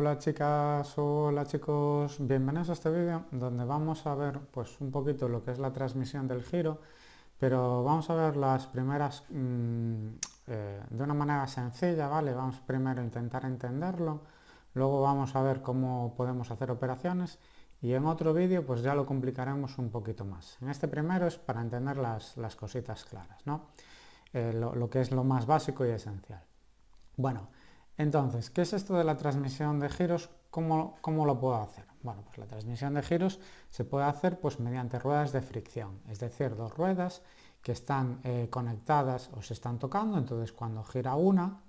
Hola chicas, hola chicos, bienvenidos a este vídeo donde vamos a ver pues un poquito lo que es la transmisión del giro, pero vamos a ver las primeras de una manera sencilla, ¿vale? Vamos primero a intentar entenderlo, luego vamos a ver cómo podemos hacer operaciones y en otro vídeo pues ya lo complicaremos un poquito más. En este primero es para entender las cositas claras, ¿no? Lo que es lo más básico y esencial. Bueno, entonces, ¿qué es esto de la transmisión de giros? ¿Cómo lo puedo hacer? Bueno, pues la transmisión de giros se puede hacer pues mediante ruedas de fricción, es decir, dos ruedas que están conectadas o se están tocando, entonces cuando gira una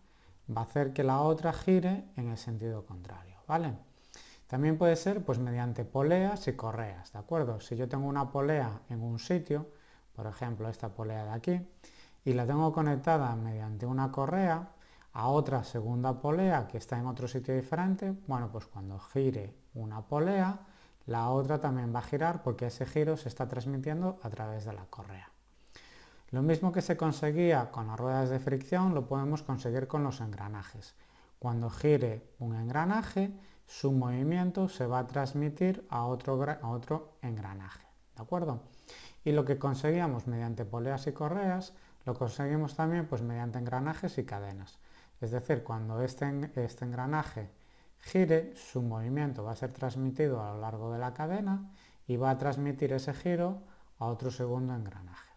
va a hacer que la otra gire en el sentido contrario, ¿vale? También puede ser pues mediante poleas y correas, ¿de acuerdo? Si yo tengo una polea en un sitio, por ejemplo esta polea de aquí, y la tengo conectada mediante una correa a otra segunda polea que está en otro sitio diferente, bueno, pues cuando gire una polea, la otra también va a girar porque ese giro se está transmitiendo a través de la correa. Lo mismo que se conseguía con las ruedas de fricción lo podemos conseguir con los engranajes. Cuando gire un engranaje, su movimiento se va a transmitir a otro engranaje, ¿de acuerdo? Y lo que conseguíamos mediante poleas y correas, lo conseguimos también pues mediante engranajes y cadenas. Es decir, cuando este engranaje gire, su movimiento va a ser transmitido a lo largo de la cadena y va a transmitir ese giro a otro segundo engranaje.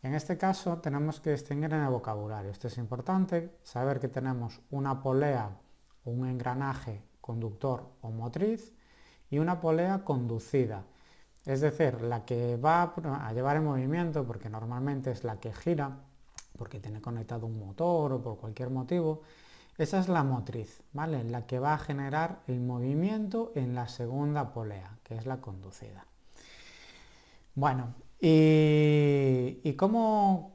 En este caso tenemos que distinguir en el vocabulario. Esto es importante, saber que tenemos una polea o un engranaje conductor o motriz y una polea conducida. Es decir, la que va a llevar el movimiento, porque normalmente es la que gira, porque tiene conectado un motor o por cualquier motivo, esa es la motriz, ¿vale? La que va a generar el movimiento en la segunda polea, que es la conducida. Bueno, ¿y cómo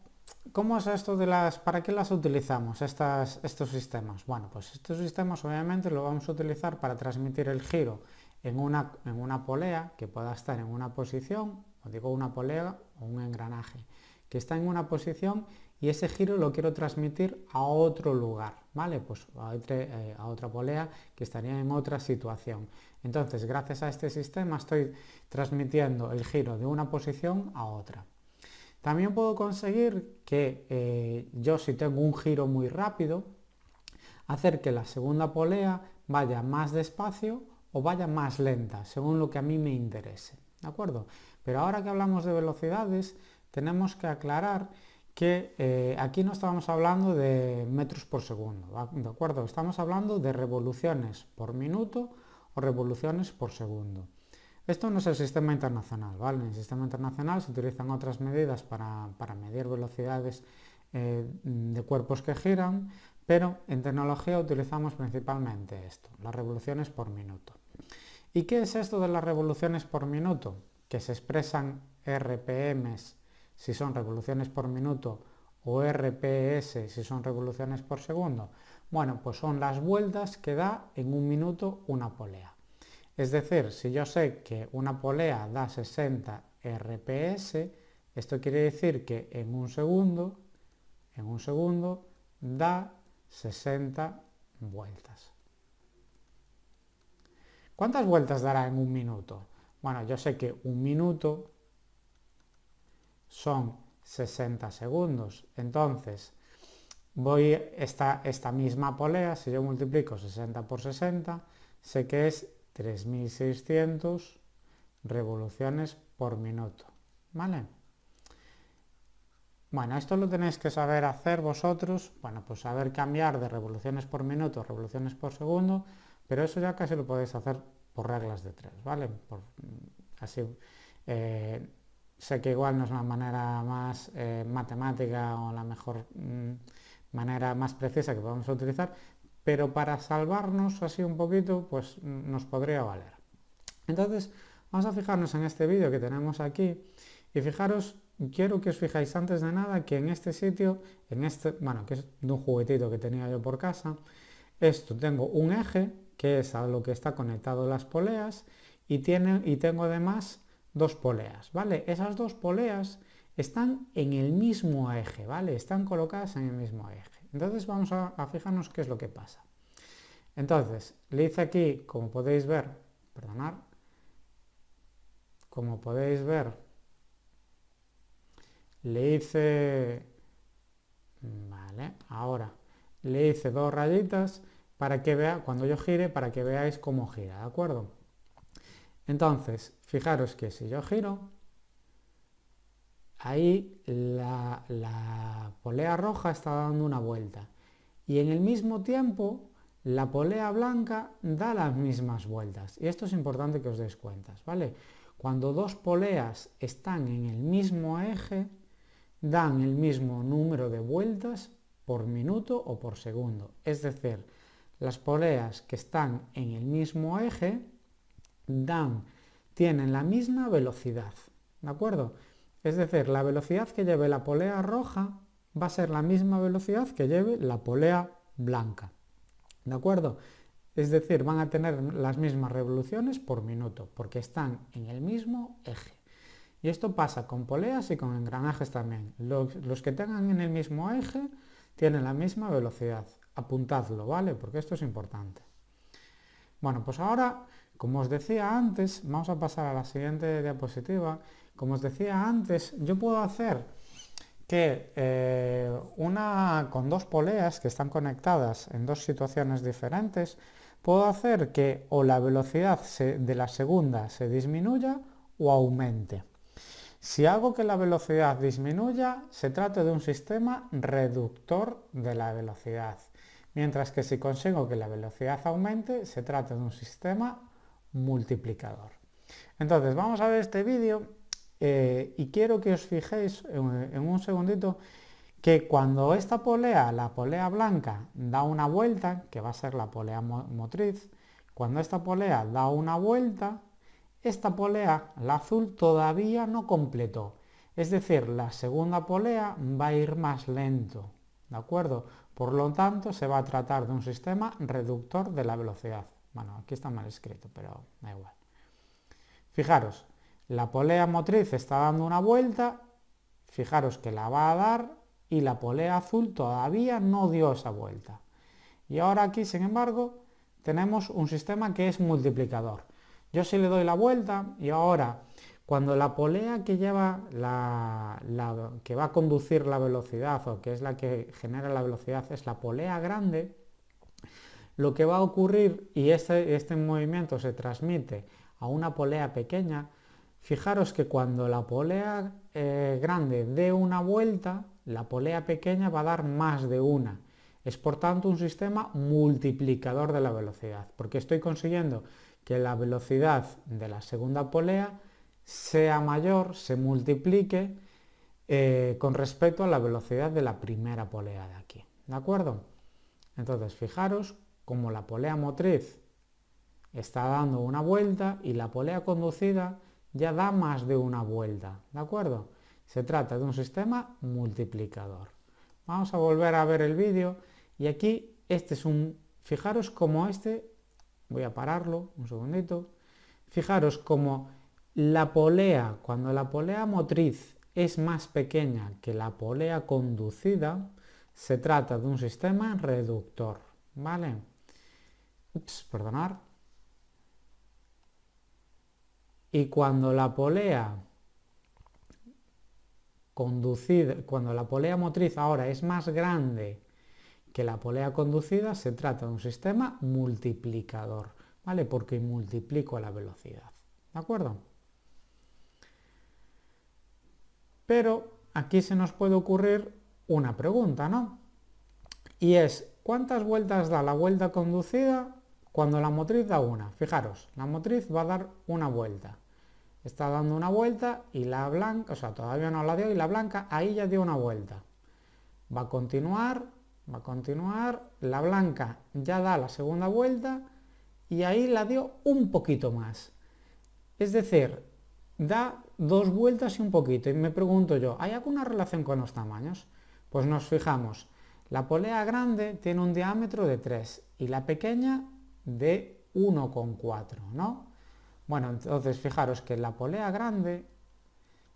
es esto de para qué las utilizamos estos sistemas? Bueno, pues estos sistemas obviamente lo vamos a utilizar para transmitir el giro en una polea que pueda estar en una posición, o digo una polea o un engranaje, que está en una posición y ese giro lo quiero transmitir a otro lugar, ¿vale? Pues a otra polea que estaría en otra situación. Entonces, gracias a este sistema estoy transmitiendo el giro de una posición a otra. También puedo conseguir que yo, si tengo un giro muy rápido, hacer que la segunda polea vaya más despacio o vaya más lenta, según lo que a mí me interese, ¿de acuerdo? Pero ahora que hablamos de velocidades, tenemos que aclarar que aquí no estamos hablando de metros por segundo, ¿de acuerdo? Estamos hablando de revoluciones por minuto o revoluciones por segundo. Esto no es el sistema internacional, ¿vale? En el sistema internacional se utilizan otras medidas para medir velocidades de cuerpos que giran, pero en tecnología utilizamos principalmente esto, las revoluciones por minuto. ¿Y qué es esto de las revoluciones por minuto? Que se expresan RPMs si son revoluciones por minuto o RPS si son revoluciones por segundo. Bueno, pues son las vueltas que da en un minuto una polea. Es decir, si yo sé que una polea da 60 RPS, esto quiere decir que en un segundo da 60 vueltas. ¿Cuántas vueltas dará en un minuto? Bueno, yo sé que un minuto son 60 segundos. Entonces, esta misma polea, si yo multiplico 60 por 60, sé que es 3600 revoluciones por minuto, ¿vale? Bueno, esto lo tenéis que saber hacer vosotros, bueno, pues saber cambiar de revoluciones por minuto a revoluciones por segundo, pero eso ya casi lo podéis hacer por reglas de tres, ¿vale? Así, sé que igual no es la manera más matemática o la mejor manera más precisa que podemos utilizar, pero para salvarnos así un poquito, pues nos podría valer. Entonces, vamos a fijarnos en este vídeo que tenemos aquí y fijaros, quiero que os fijáis antes de nada que en este sitio, bueno, que es de un juguetito que tenía yo por casa, tengo un eje que es a lo que está conectado las poleas y tengo además dos poleas, ¿vale? Esas dos poleas están en el mismo eje, ¿vale? Están colocadas en el mismo eje. Entonces vamos a fijarnos qué es lo que pasa. Entonces, le hice aquí, como podéis ver, perdonad, como podéis ver, le hice, vale, ahora le hice dos rayitas para que vea, cuando yo gire, para que veáis cómo gira, ¿de acuerdo? Entonces, fijaros que si yo giro, ahí la polea roja está dando una vuelta y en el mismo tiempo la polea blanca da las mismas vueltas. Y esto es importante que os deis cuenta, ¿vale? Cuando dos poleas están en el mismo eje, dan el mismo número de vueltas por minuto o por segundo. Es decir, las poleas que están en el mismo eje tienen la misma velocidad, ¿de acuerdo? Es decir, la velocidad que lleve la polea roja va a ser la misma velocidad que lleve la polea blanca, ¿de acuerdo? Es decir, van a tener las mismas revoluciones por minuto, porque están en el mismo eje. Y esto pasa con poleas y con engranajes también. Los que tengan en el mismo eje tienen la misma velocidad. Apuntadlo, ¿vale? Porque esto es importante. Bueno, pues ahora, como os decía antes, vamos a pasar a la siguiente diapositiva. Como os decía antes, yo puedo hacer que con dos poleas que están conectadas en dos situaciones diferentes, puedo hacer que o la velocidad de la segunda se disminuya o aumente. Si hago que la velocidad disminuya, se trata de un sistema reductor de la velocidad, mientras que si consigo que la velocidad aumente, se trata de un sistema multiplicador. Entonces, vamos a ver este vídeo y quiero que os fijéis en un segundito que cuando esta polea, la polea blanca, da una vuelta, que va a ser la polea motriz, cuando esta polea da una vuelta, esta polea, la azul, todavía no completó. Es decir, la segunda polea va a ir más lento, ¿de acuerdo? Por lo tanto, se va a tratar de un sistema reductor de la velocidad. Bueno, aquí está mal escrito, pero da igual. Fijaros, la polea motriz está dando una vuelta, fijaros que la va a dar y la polea azul todavía no dio esa vuelta. Y ahora aquí, sin embargo, tenemos un sistema que es multiplicador. Yo sí le doy la vuelta y ahora, cuando la polea que lleva que va a conducir la velocidad o que es la que genera la velocidad es la polea grande, lo que va a ocurrir, y este movimiento se transmite a una polea pequeña, fijaros que cuando la polea grande dé una vuelta, la polea pequeña va a dar más de una. Es por tanto un sistema multiplicador de la velocidad, porque estoy consiguiendo que la velocidad de la segunda polea sea mayor, se multiplique con respecto a la velocidad de la primera polea de aquí. ¿De acuerdo? Entonces, fijaros como la polea motriz está dando una vuelta y la polea conducida ya da más de una vuelta. ¿De acuerdo? Se trata de un sistema multiplicador. Vamos a volver a ver el vídeo y aquí fijaros como voy a pararlo un segundito, fijaros como cuando la polea motriz es más pequeña que la polea conducida, se trata de un sistema reductor, ¿vale? Perdonad. Y cuando la polea motriz ahora es más grande que la polea conducida, se trata de un sistema multiplicador, ¿vale? Porque multiplico la velocidad, ¿de acuerdo? Pero aquí se nos puede ocurrir una pregunta, ¿no? Y es, ¿cuántas vueltas da la vuelta conducida cuando la motriz da una? Fijaros, la motriz va a dar una vuelta. Está dando una vuelta y la blanca, o sea, todavía no la dio y la blanca ahí ya dio una vuelta. Va a continuar, la blanca ya da la segunda vuelta y ahí la dio un poquito más. Es decir, da dos vueltas y un poquito. Y me pregunto yo, ¿hay alguna relación con los tamaños? Pues nos fijamos, la polea grande tiene un diámetro de 3 y la pequeña de 1,4, ¿no? Bueno, entonces fijaros que la polea grande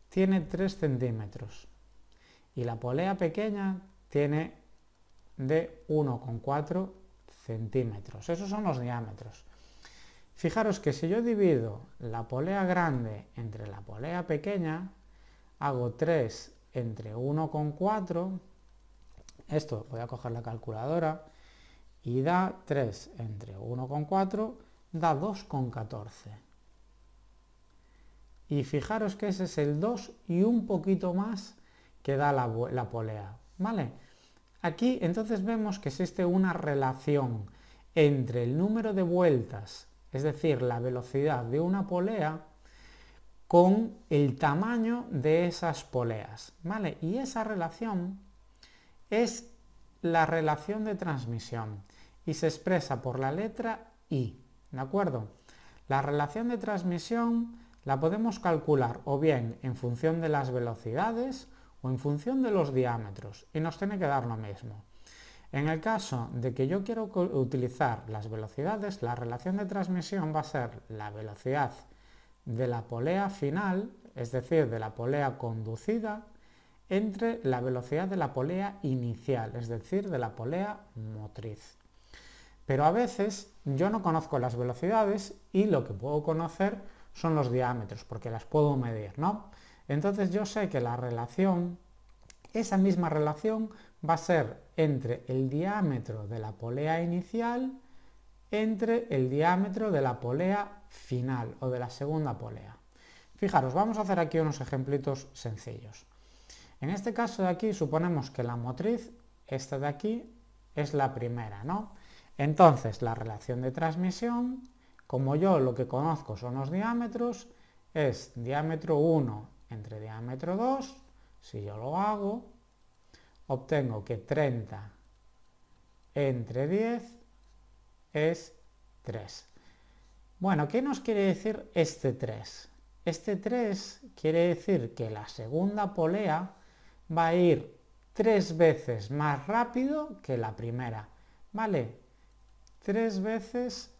tiene 3 centímetros y la polea pequeña tiene de 1,4 centímetros. Esos son los diámetros. Fijaros que si yo divido la polea grande entre la polea pequeña, hago 3 entre 1,4, esto voy a coger la calculadora, y da 3 entre 1,4, da 2,14. Y fijaros que ese es el 2 y un poquito más que da la polea, ¿vale? Aquí entonces vemos que existe una relación entre el número de vueltas, es decir, la velocidad de una polea, con el tamaño de esas poleas, ¿vale? Y esa relación es la relación de transmisión y se expresa por la letra I, ¿de acuerdo? La relación de transmisión la podemos calcular o bien en función de las velocidades o en función de los diámetros y nos tiene que dar lo mismo. En el caso de que yo quiero utilizar las velocidades, la relación de transmisión va a ser la velocidad de la polea final, es decir, de la polea conducida, entre la velocidad de la polea inicial, es decir, de la polea motriz. Pero a veces yo no conozco las velocidades y lo que puedo conocer son los diámetros, porque las puedo medir, ¿no? Entonces yo sé que la relación, esa misma relación va a ser entre el diámetro de la polea inicial entre el diámetro de la polea final o de la segunda polea. Fijaros, vamos a hacer aquí unos ejemplitos sencillos. En este caso de aquí suponemos que la motriz, esta de aquí, es la primera, ¿no? Entonces la relación de transmisión, como yo lo que conozco son los diámetros, es diámetro 1 entre diámetro 2, si yo lo hago, obtengo que 30 entre 10 es 3. Bueno, ¿qué nos quiere decir este 3? Este 3 quiere decir que la segunda polea va a ir 3 veces más rápido que la primera, ¿vale? 3 veces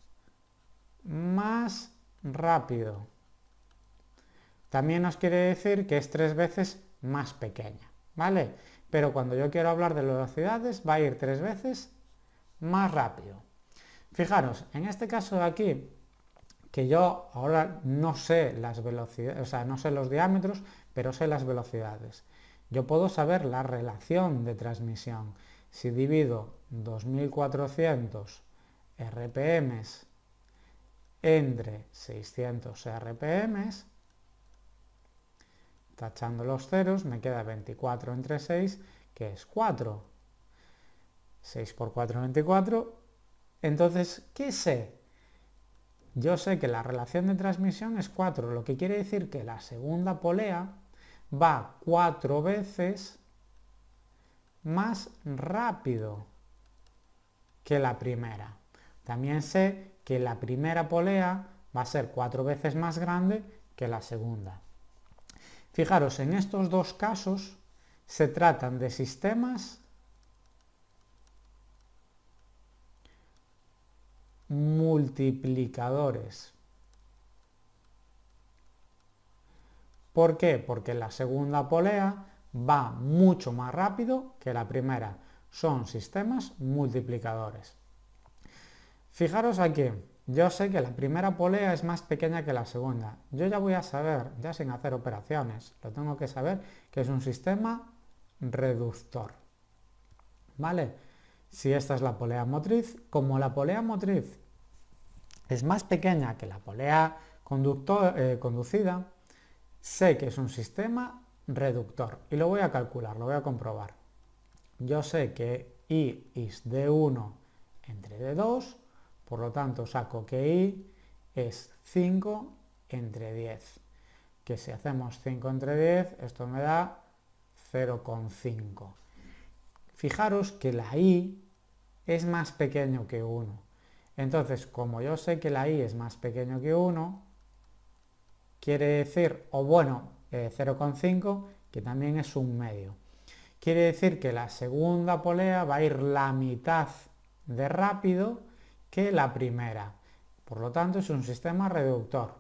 más rápido. También nos quiere decir que es 3 veces más pequeña, ¿vale? Pero cuando yo quiero hablar de velocidades va a ir 3 veces más rápido. Fijaros, en este caso de aquí, que yo ahora no sé las velocidades, o sea, no sé los diámetros, pero sé las velocidades. Yo puedo saber la relación de transmisión. Si divido 2400 RPM entre 600 RPM, tachando los ceros, me queda 24 entre 6, que es 4. 6 por 4, 24. Entonces, ¿qué sé? Yo sé que la relación de transmisión es 4, lo que quiere decir que la segunda polea va 4 veces más rápido que la primera. También sé que la primera polea va a ser 4 veces más grande que la segunda. Fijaros, en estos dos casos se tratan de sistemas multiplicadores. ¿Por qué? Porque la segunda polea va mucho más rápido que la primera. Son sistemas multiplicadores. Fijaros aquí, yo sé que la primera polea es más pequeña que la segunda. Yo ya voy a saber, ya sin hacer operaciones, lo tengo que saber que es un sistema reductor. ¿Vale? Si esta es la polea motriz, como la polea motriz es más pequeña que la polea conducida, sé que es un sistema reductor y lo voy a calcular, lo voy a comprobar. Yo sé que I es D1 entre D2, por lo tanto saco que I es 5 entre 10, que si hacemos 5 entre 10, esto me da 0,5. Fijaros que la I es más pequeño que 1. Entonces, como yo sé que la I es más pequeño que 1, quiere decir, o bueno, 0,5, que también es un medio. Quiere decir que la segunda polea va a ir la mitad de rápido que la primera. Por lo tanto, es un sistema reductor.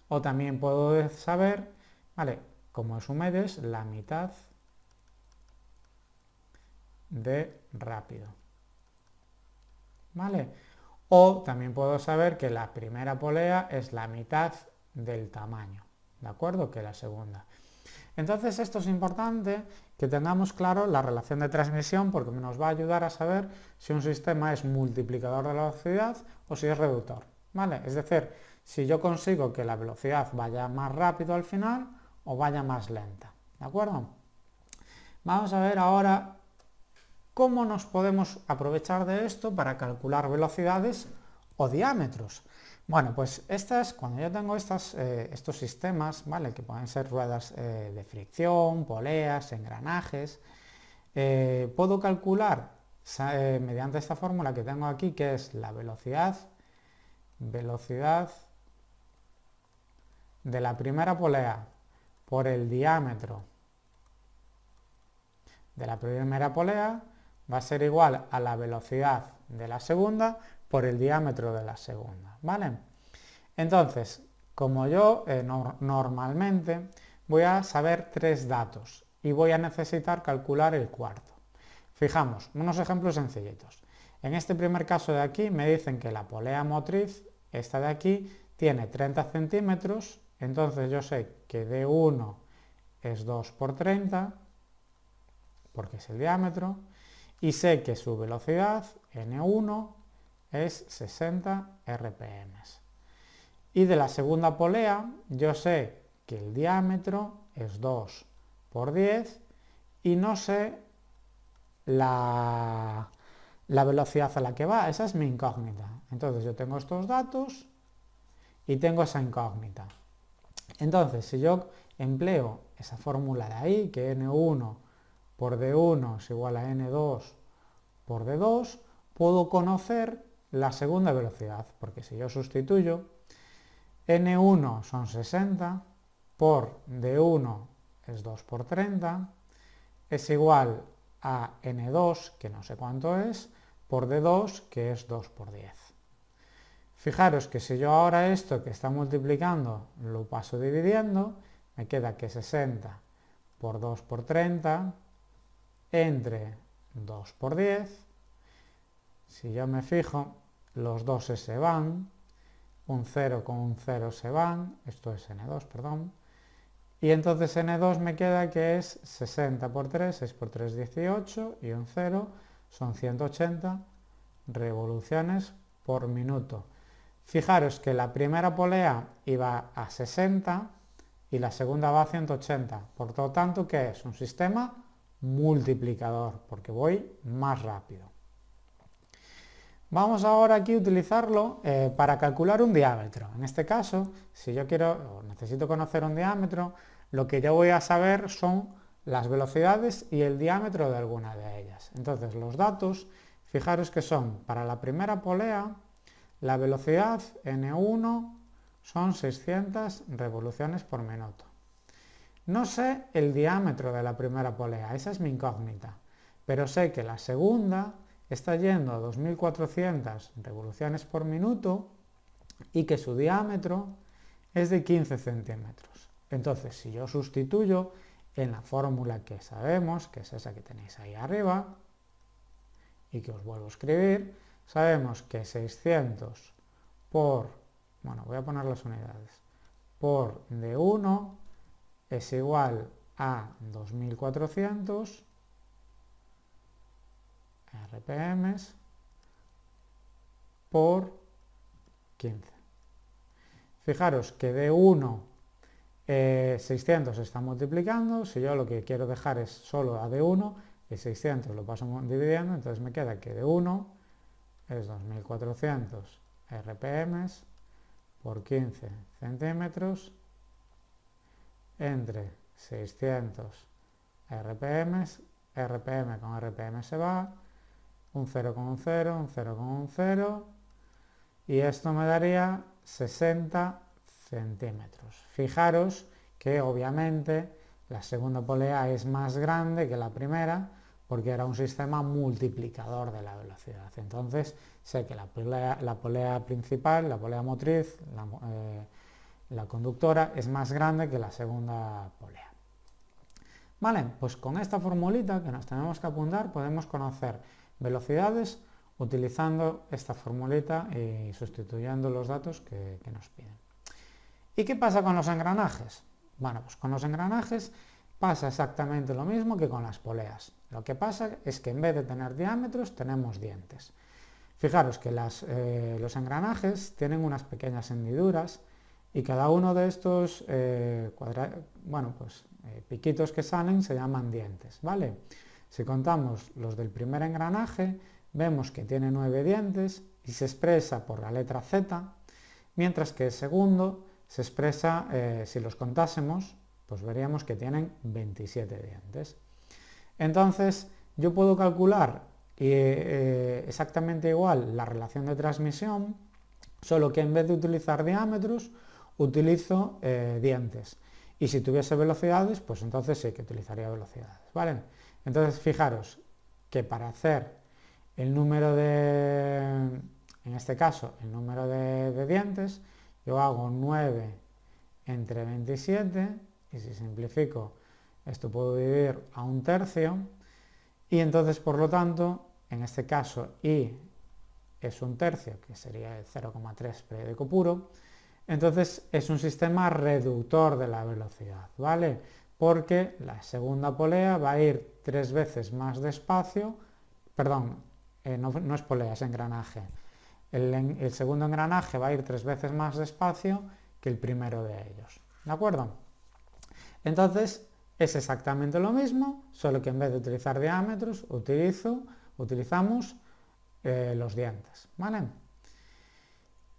O también puedo saber, ¿vale? Como es un medio, es la mitad de rápido. ¿vale? O también puedo saber que la primera polea es la mitad del tamaño, ¿de acuerdo? Que la segunda. Entonces esto es importante que tengamos claro la relación de transmisión porque nos va a ayudar a saber si un sistema es multiplicador de la velocidad o si es reductor, ¿vale? Es decir, si yo consigo que la velocidad vaya más rápido al final o vaya más lenta, ¿de acuerdo? Vamos a ver ahora cómo nos podemos aprovechar de esto para calcular velocidades o diámetros. Bueno, pues cuando yo tengo estos sistemas, ¿vale? Que pueden ser ruedas de fricción, poleas, engranajes, puedo calcular mediante esta fórmula que tengo aquí, que es la velocidad de la primera polea por el diámetro de la primera polea va a ser igual a la velocidad de la segunda por el diámetro de la segunda, ¿vale? Entonces, como yo normalmente voy a saber tres datos y voy a necesitar calcular el cuarto. Fijamos, unos ejemplos sencillitos. En este primer caso de aquí me dicen que la polea motriz, esta de aquí, tiene 30 centímetros, entonces yo sé que D1 es 2 por 30, porque es el diámetro, y sé que su velocidad, N1, es 60 RPM. Y de la segunda polea, yo sé que el diámetro es 2 por 10 y no sé la velocidad a la que va, esa es mi incógnita. Entonces yo tengo estos datos y tengo esa incógnita. Entonces, si yo empleo esa fórmula de ahí, que N1 por D1 es igual a N2 por D2, puedo conocer la segunda velocidad, porque si yo sustituyo N1 son 60 por D1 es 2 por 30, es igual a N2, que no sé cuánto es, por D2, que es 2 por 10. Fijaros que si yo ahora esto que está multiplicando lo paso dividiendo, me queda que 60 por 2 por 30 entre 2 por 10. Si yo me fijo, los 2 se van, un 0 con un 0 se van, esto es N2, perdón, y entonces N2 me queda que es 60 por 3, 6 por 3, 18, y un 0 son 180 revoluciones por minuto. Fijaros que la primera polea iba a 60 y la segunda va a 180, por lo tanto, ¿qué es? Un sistema multiplicador, porque voy más rápido. Vamos ahora aquí a utilizarlo para calcular un diámetro. En este caso, si yo quiero o necesito conocer un diámetro, lo que yo voy a saber son las velocidades y el diámetro de alguna de ellas. Entonces, los datos, fijaros que son, para la primera polea, la velocidad N1 son 600 revoluciones por minuto. No sé el diámetro de la primera polea, esa es mi incógnita, pero sé que la segunda está yendo a 2400 revoluciones por minuto y que su diámetro es de 15 centímetros. Entonces, si yo sustituyo en la fórmula que sabemos, que es esa que tenéis ahí arriba, y que os vuelvo a escribir, sabemos que 600 por, bueno, voy a poner las unidades, por D1 es igual a 2400 RPM por 15. Fijaros que D1 600 se está multiplicando, si yo lo que quiero dejar es solo a D1, y 600 lo paso dividiendo, entonces me queda que D1 es 2400 RPM por 15 centímetros entre 600 RPM, RPM con RPM se va, un 0 con un 0, un 0 con un 0, y esto me daría 60 centímetros. Fijaros que obviamente la segunda polea es más grande que la primera porque era un sistema multiplicador de la velocidad. Entonces sé que la polea principal, la polea motriz, la conductora es más grande que la segunda polea. Vale, pues con esta formulita que nos tenemos que apuntar podemos conocer velocidades utilizando esta formulita y sustituyendo los datos que nos piden. ¿Y qué pasa con los engranajes? Bueno, pues con los engranajes pasa exactamente lo mismo que con las poleas. Lo que pasa es que en vez de tener diámetros tenemos dientes. Fijaros que los engranajes tienen unas pequeñas hendiduras y cada uno de estos piquitos que salen se llaman dientes, ¿vale? Si contamos los del primer engranaje, vemos que tiene 9 dientes y se expresa por la letra Z, mientras que el segundo se expresa, si los contásemos, pues veríamos que tienen 27 dientes. Entonces, yo puedo calcular exactamente igual la relación de transmisión, solo que en vez de utilizar diámetros, utilizo dientes. Y si tuviese velocidades, pues entonces sí que utilizaría velocidades, ¿vale? Entonces, fijaros que para hacer el número en este caso, el número de dientes, yo hago 9 entre 27, y si simplifico, esto puedo dividir a 1/3, y entonces, por lo tanto, en este caso I es 1/3, que sería el 0,3 periódico puro, entonces es un sistema reductor de la velocidad, ¿vale? Porque la segunda polea va a ir 3 veces más despacio, perdón, no es polea, es engranaje. El segundo engranaje va a ir 3 veces más despacio que el primero de ellos, ¿de acuerdo? Entonces es exactamente lo mismo, solo que en vez de utilizar diámetros utilizamos los dientes, ¿vale?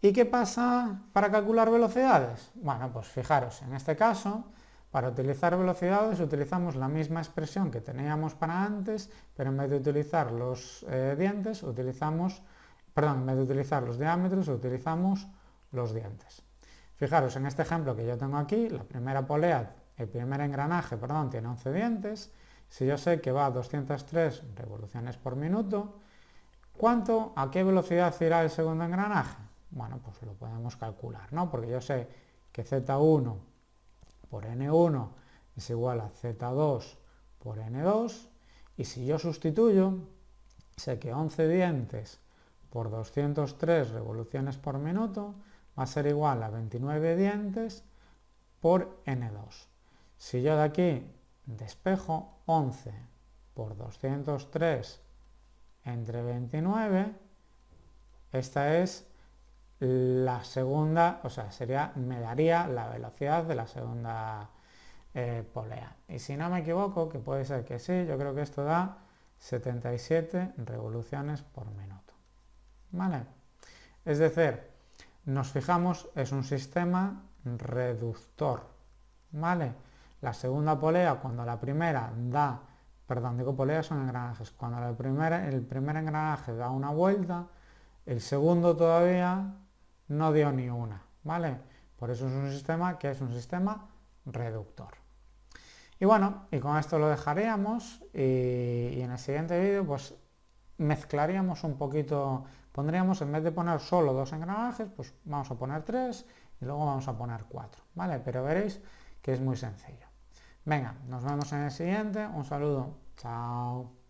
¿Y qué pasa para calcular velocidades? Bueno, pues fijaros, en este caso, para utilizar velocidades utilizamos la misma expresión que teníamos para antes, pero en vez de utilizar los dientes, en vez de utilizar los diámetros, utilizamos los dientes. Fijaros, en este ejemplo que yo tengo aquí, la primera polea, el primer engranaje, perdón, tiene 11 dientes. Si yo sé que va a 203 revoluciones por minuto, ¿a qué velocidad irá el segundo engranaje? Bueno, pues lo podemos calcular, ¿no? Porque yo sé que Z1 por N1 es igual a Z2 por N2, y si yo sustituyo, sé que 11 dientes por 203 revoluciones por minuto va a ser igual a 29 dientes por N2. Si yo de aquí despejo 11 por 203 entre 29, esta es la segunda, o sea, me daría la velocidad de la segunda polea. Y si no me equivoco, que puede ser que sí, yo creo que esto da 77 revoluciones por minuto. ¿Vale? Es decir, nos fijamos, es un sistema reductor. ¿Vale? La segunda polea, cuando la primera da, perdón, digo poleas son engranajes, cuando el primer engranaje da una vuelta, el segundo todavía no dio ni una, ¿vale? Por eso es un sistema que es un sistema reductor. Y bueno, y con esto lo dejaríamos, y en el siguiente vídeo pues mezclaríamos un poquito, pondríamos, en vez de poner solo 2 engranajes, pues vamos a poner 3 y luego vamos a poner 4, ¿vale? Pero veréis que es muy sencillo. Venga, nos vemos en el siguiente, un saludo, chao.